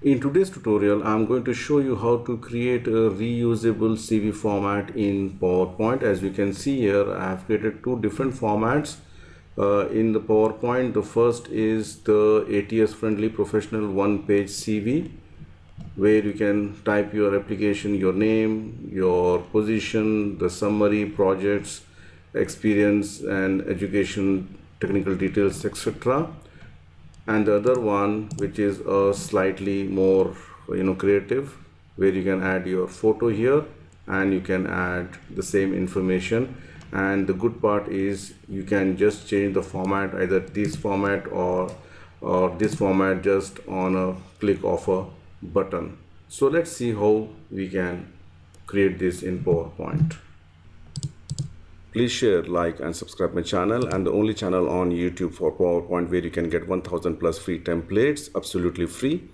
In today's tutorial, I'm going to show you how to create a reusable CV format in PowerPoint. As you can see here, I have created two different formats in the PowerPoint. The first is the ATS-friendly professional one-page CV, where you can type your application, your name, your position, the summary, projects, experience and education, technical details, etc. And the other one, which is a slightly more creative, where you can add your photo here and you can add the same information. And the good part is you can just change the format, either this format or this format, just on a click of a button. So let's see how we can create this in PowerPoint. Please share, like and subscribe my channel, and the only channel on YouTube for PowerPoint where you can get 1000 plus free templates absolutely free.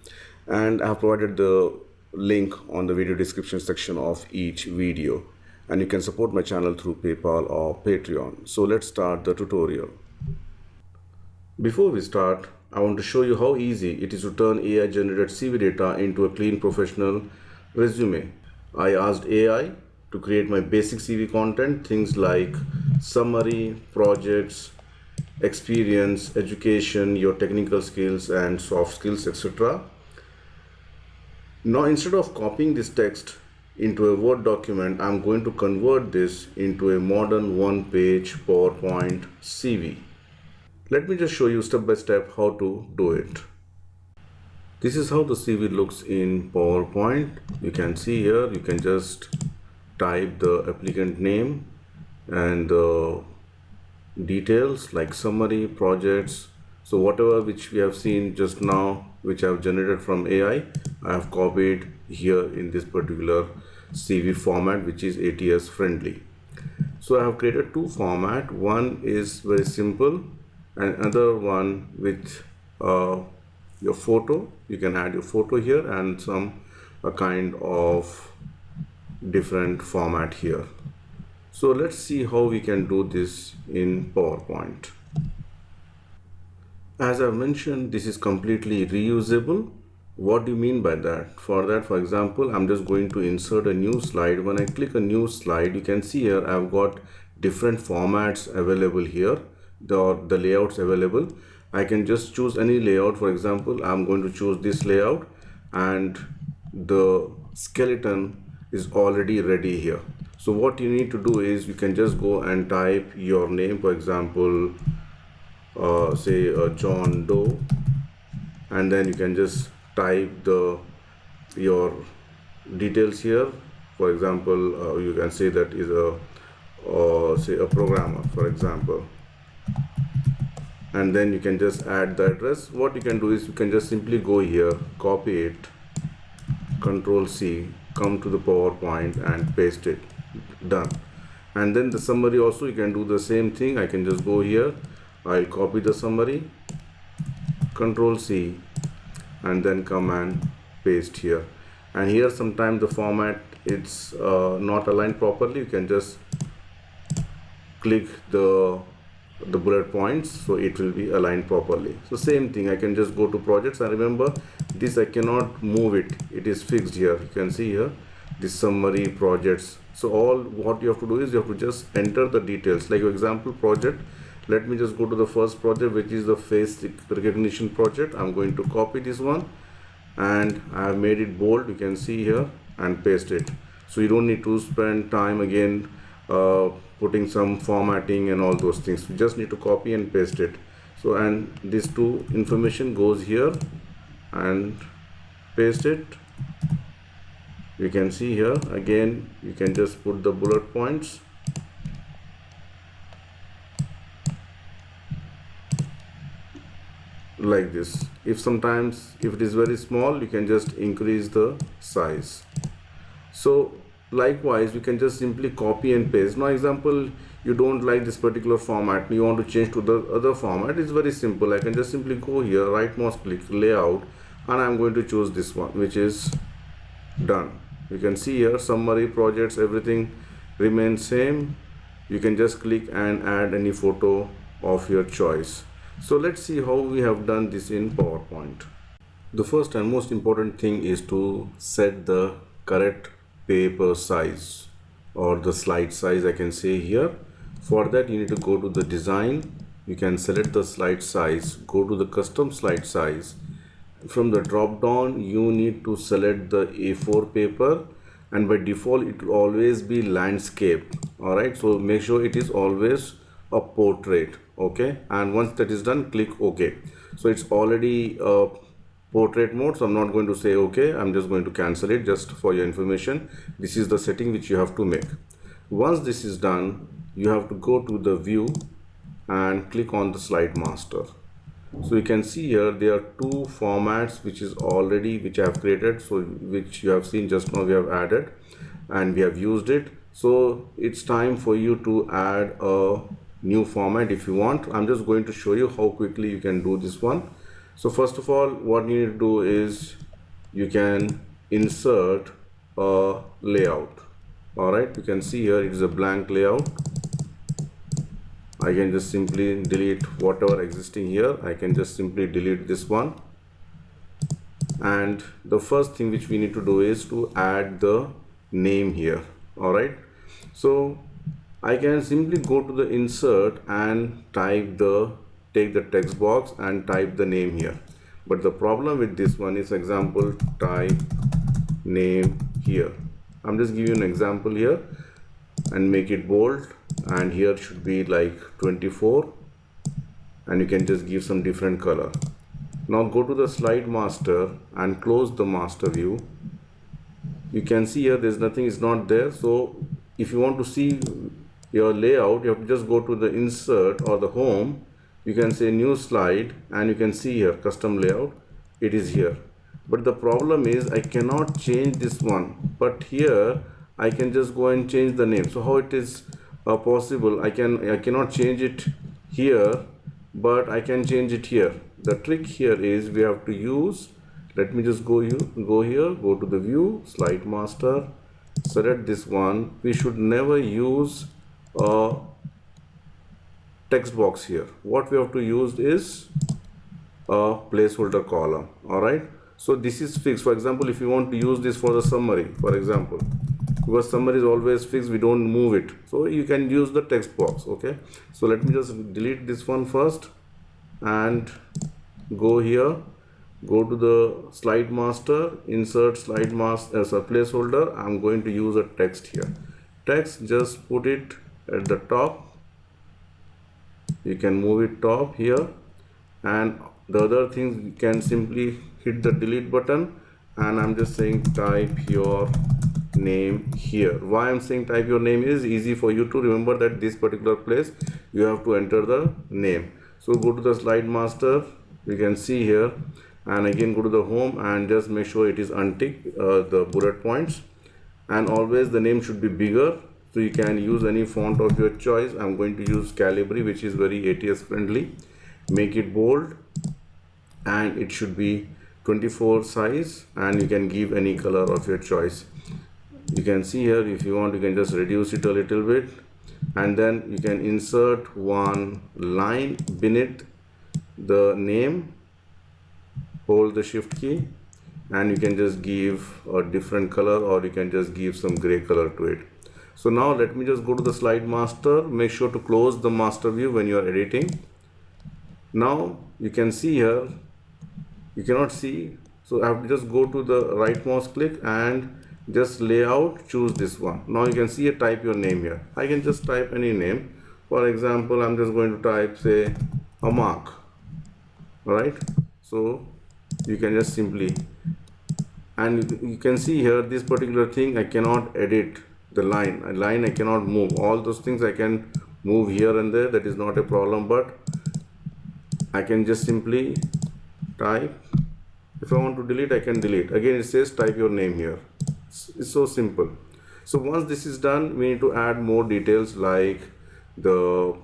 And I have provided the link on the video description section of each video, and you can support my channel through PayPal or Patreon. So let's start the tutorial. Before we start, I want to show you how easy it is to turn AI generated CV data into a clean professional resume. I asked AI to create my basic CV content, things like summary, projects, experience, education, your technical skills and soft skills, etc. Now, instead of copying this text into a Word document, I'm going to convert this into a modern one-page PowerPoint CV. Let me just show you step by step how to do it. This is how the CV looks in PowerPoint. You can see here, you can just type the applicant name and the details like summary, projects. So whatever which we have seen just now, which I have generated from AI, I have copied here in this particular CV format, which is ATS friendly. So I have created two formats. One is very simple, and another one with your photo. You can add your photo here and some kind of different format here. So let's see how we can do this in PowerPoint. As I've mentioned, this is completely reusable. What do you mean by that? For that, for example, I'm just going to insert a new slide. When I click a new slide, you can see here I've got different formats available here, the layouts available. I can just choose any layout. For example, I'm going to choose this layout, and the skeleton is already ready here. So what you need to do is you can just go and type your name, for example, say John Doe, and then you can just type your details here. For example, you can say that is say a programmer, for example, and then you can just add the address. What you can do is you can just simply go here, copy it, Control C, come to the PowerPoint and paste it. Done. And then the summary also, you can do the same thing. I can just go here, I'll copy the summary, Control C, and then come and paste here. And here sometimes the format it's not aligned properly. You can just click the bullet points, so it will be aligned properly. So same thing, I can just go to projects, and remember this I cannot move it, it is fixed here. You can see here this summary, projects. So all what you have to do is you have to just enter the details. Like for example, project, let me just go to the first project, which is the face recognition project. I'm going to copy this one and I have made it bold, you can see here, and paste it. So you don't need to spend time again putting some formatting and all those things. You just need to copy and paste it. So, and this two information goes here and paste it. You can see here again, you can just put the bullet points. Like this. If it is very small, you can just increase the size. So likewise, we can just simply copy and paste. Now example, you don't like this particular format, you want to change to the other format. It's very simple. I can just simply go here, right mouse click, layout, and I'm going to choose this one, which is done. You can see here summary, projects, everything remains same. You can just click and add any photo of your choice. So let's see how we have done this in PowerPoint. The first and most important thing is to set the correct paper size or the slide size, I can say here. For that you need to go to the design, you can select the slide size, go to the custom slide size. From the drop down you need to select the A4 paper, and by default it will always be landscape. All right, so make sure it is always a portrait. Okay, and once that is done, click OK. So it's already portrait mode, so I'm not going to say okay, I'm just going to cancel it. Just for your information, this is the setting which you have to make. Once this is done, you have to go to the view and click on the slide master. So you can see here there are two formats which I have created, so which you have seen just now, we have added and we have used it. So it's time for you to add a new format if you want. I'm just going to show you how quickly you can do this one. So first of all, what you need to do is you can insert a layout. All right, you can see here it is a blank layout. I can just simply delete whatever existing here. I can just simply delete this one. And the first thing which we need to do is to add the name here. All right, so I can simply go to the insert and take the text box and type the name here. But the problem with this one is, example, type name here. I'm just giving you an example here and make it bold, and here should be like 24, and you can just give some different color. Now go to the slide master and close the master view. You can see here there's nothing, is not there. So if you want to see your layout, you have to just go to the insert or the home, you can say new slide, and you can see here custom layout, it is here. But the problem is I cannot change this one, but here I can just go and change the name. So how it is possible? I cannot change it here, but I can change it here. The trick here is we have to use, let me just go here, go to the view, slide master, select this one. We should never use a text box here. What we have to use is a placeholder column. All right, so this is fixed. For example, if you want to use this for the summary, for example, because summary is always fixed, we don't move it, so you can use the text box. Okay, so let me just delete this one first and go here, go to the slide master, insert slide master as a placeholder. I'm going to use a text here. Text, just put it at the top. You can move it top here, and the other things you can simply hit the delete button, and I'm just saying type your name here. Why I'm saying type your name is easy for you to remember that this particular place you have to enter the name. So go to the slide master, you can see here, and again go to the home and just make sure it is untick the bullet points, and always the name should be bigger. So you can use any font of your choice. I'm going to use Calibri, which is very ATS friendly. Make it bold, and it should be 24 size, and you can give any color of your choice. You can see here, if you want, you can just reduce it a little bit, and then you can insert one line beneath the name, hold the shift key, and you can just give a different color, or you can just give some gray color to it. So now let me just go to the slide master. Make sure to close the master view when you are editing. Now you can see here, you cannot see, so I have to just go to the right mouse click and just layout, choose this one. Now you can see here, type your name here. I can just type any name. For example, I'm just going to type, say, Amak. Alright, so you can just simply, and you can see here this particular thing I cannot edit. The line I cannot move. All those things I can move here and there, that is not a problem, but I can just simply type. If I want to delete, I can delete. Again, it says type your name here. It's so simple. So once this is done, we need to add more details like the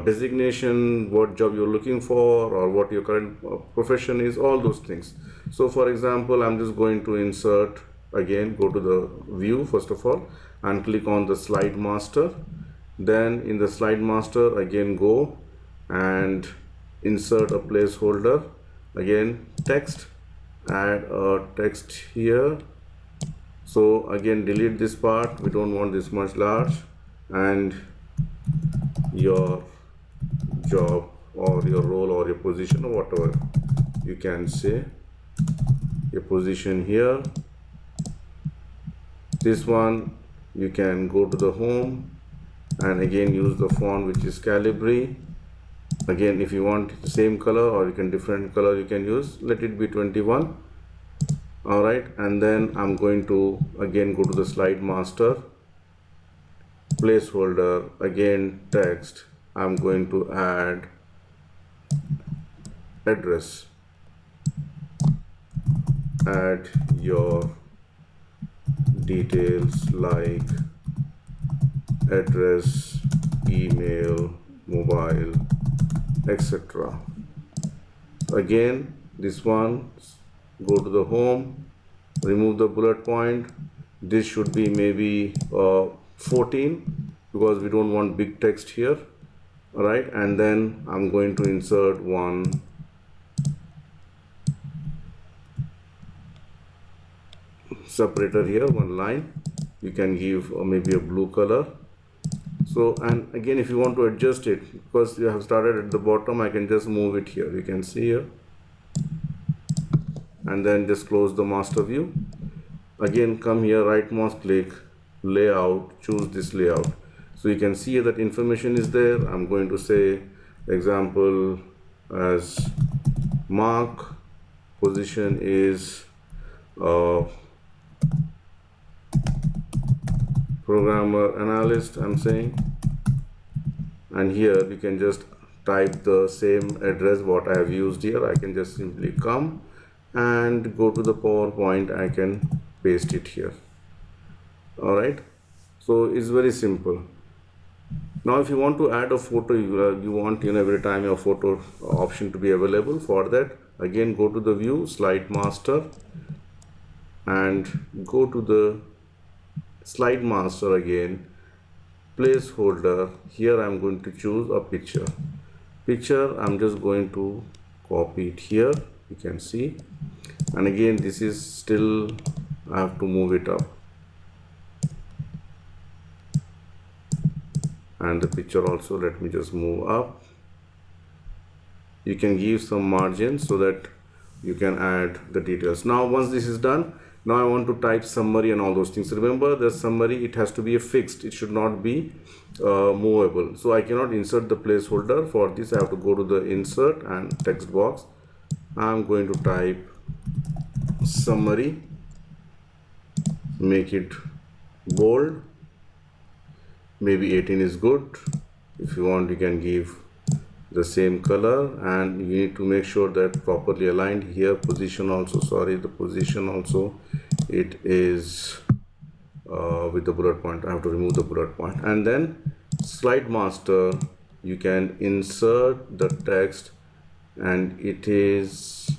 designation, what job you're looking for, or what your current profession is, all those things. So for example, I'm just going to insert, again go to the view first of all and click on the slide master. Then in the slide master, again go and insert a placeholder, again text, add a text here. So again delete this part, we don't want this much large, and your job or your role or your position or whatever you can say, your position here. This one you can go to the home and again use the font which is Calibri. Again, if you want the same color or you can different color you can use, let it be 21. All right, and then I'm going to again go to the slide master, placeholder, again text. I'm going to add address, add your details like address, email, mobile, etc. Again, this one, go to the home, remove the bullet point. This should be maybe 14 because we don't want big text here. All right, and then I'm going to insert one separator here, one line. You can give maybe a blue color. So, and again, if you want to adjust it, because you have started at the bottom, I can just move it here. You can see here, and then just close the master view. Again, come here, right mouse click, layout, choose this layout. So you can see that information is there. I'm going to say example as Mark, position is programmer analyst, I'm saying, and here you can just type the same address what I have used here. I can just simply come and go to the PowerPoint, I can paste it here. All right, so it's very simple. Now if you want to add a photo, you want every time your photo option to be available. For that, again go to the view, slide master, and go to the slide master again, placeholder. Here I'm going to choose a picture. I'm just going to copy it here, you can see, and again this is still, I have to move it up, and the picture also, let me just move up. You can give some margin so that you can add the details. Now once this is done, now I want to type summary and all those things. Remember, the summary, it has to be a fixed, it should not be movable. So I cannot insert the placeholder. For this I have to go to the insert and text box. I'm going to type summary, make it bold, maybe 18 is good. If you want, you can give the same color, and you need to make sure that properly aligned here. Position also, sorry, the position also, it is with the bullet point. I have to remove the bullet point. And then slide master, you can insert the text, and it is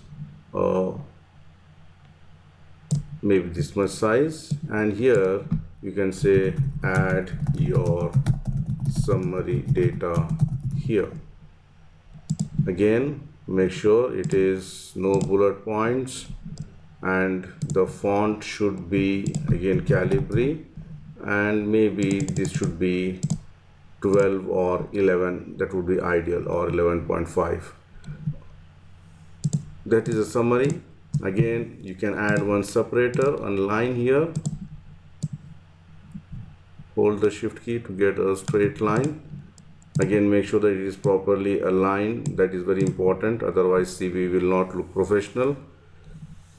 maybe this much size, and here you can say add your summary data here. Again, make sure it is no bullet points, and the font should be again Calibri, and maybe this should be 12 or 11, that would be ideal, or 11.5. That is a summary. Again, you can add one separator on line here. Hold the shift key to get a straight line. Again, make sure that it is properly aligned. That is very important, otherwise CV will not look professional.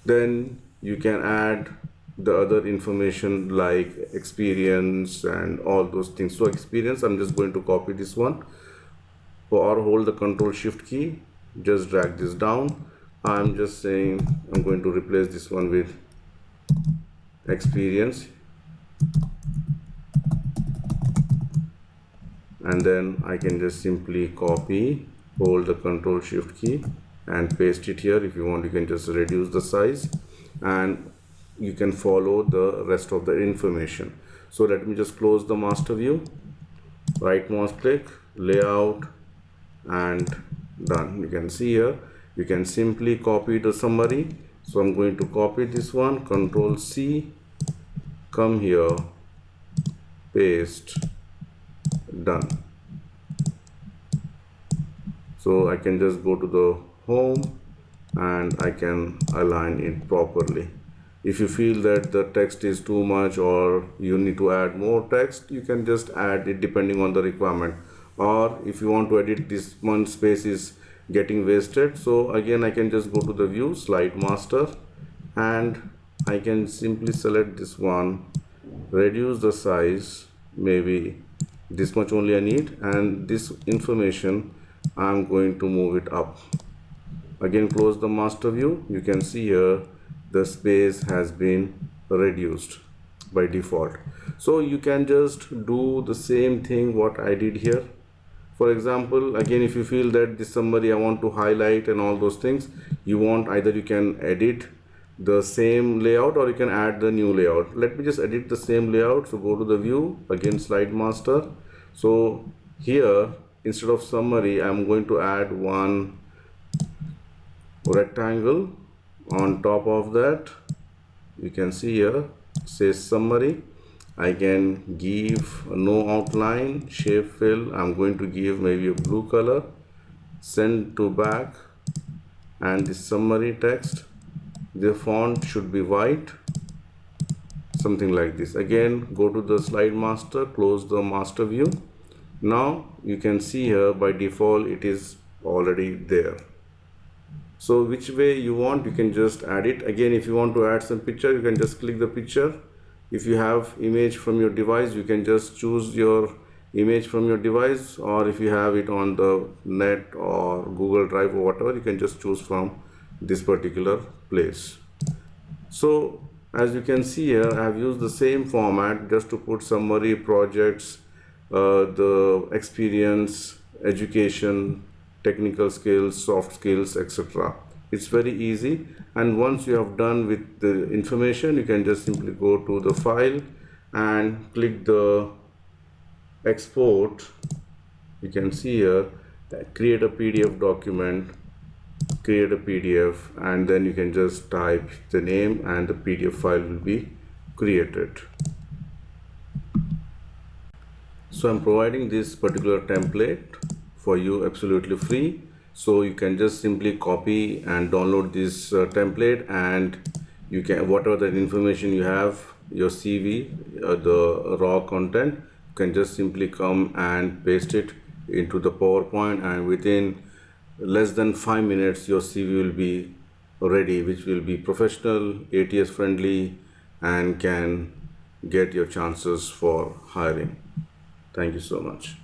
Then you can add the other information like experience and all those things. So experience, I'm just going to copy this one, or hold the control shift key, just drag this down. I'm just saying I'm going to replace this one with experience, and then I can just simply copy, hold the control shift key and paste it here. If you want, you can just reduce the size, and you can follow the rest of the information. So let me just close the master view, right mouse click, layout, and done. You can see here, you can simply copy the summary. So I'm going to copy this one, Control C, come here, paste, done. So I can just go to the home and I can align it properly. If you feel that the text is too much or you need to add more text, you can just add it depending on the requirement. Or if you want to edit this one space is getting wasted, so again I can just go to the view, slide master, and I can simply select this one, reduce the size, maybe this much only I need, and this information I'm going to move it up. Again, close the master view. You can see here the space has been reduced by default. So you can just do the same thing what I did here. For example, again, if you feel that this summary I want to highlight and all those things, you want, either you can edit the same layout or you can add the new layout. Let me just edit the same layout. So go to the view, again slide master. So here instead of summary, I'm going to add one rectangle. On top of that, you can see here says summary. I can give no outline, shape fill. I'm going to give maybe a blue color, send to back, and the summary text, the font should be white, something like this. Again, go to the slide master, close the master view. Now you can see here by default it is already there. So which way you want, you can just add it. Again, if you want to add some picture, you can just click the picture. If you have image from your device, you can just choose your image from your device, or if you have it on the net or Google Drive or whatever, you can just choose from this particular place. So as you can see here, I have used the same format just to put summary, projects, the experience, education, technical skills, soft skills, etc. It's very easy, and once you have done with the information, you can just simply go to the file and click the export. You can see here, create a PDF document, create a PDF, and then you can just type the name and the PDF file will be created. So I'm providing this particular template for you absolutely free. So you can just simply copy and download this template, and you can, whatever the information you have, your CV, the raw content, you can just simply come and paste it into the PowerPoint, and within less than 5 minutes your CV will be ready, which will be professional, ATS friendly, and can get your chances for hiring. Thank you so much.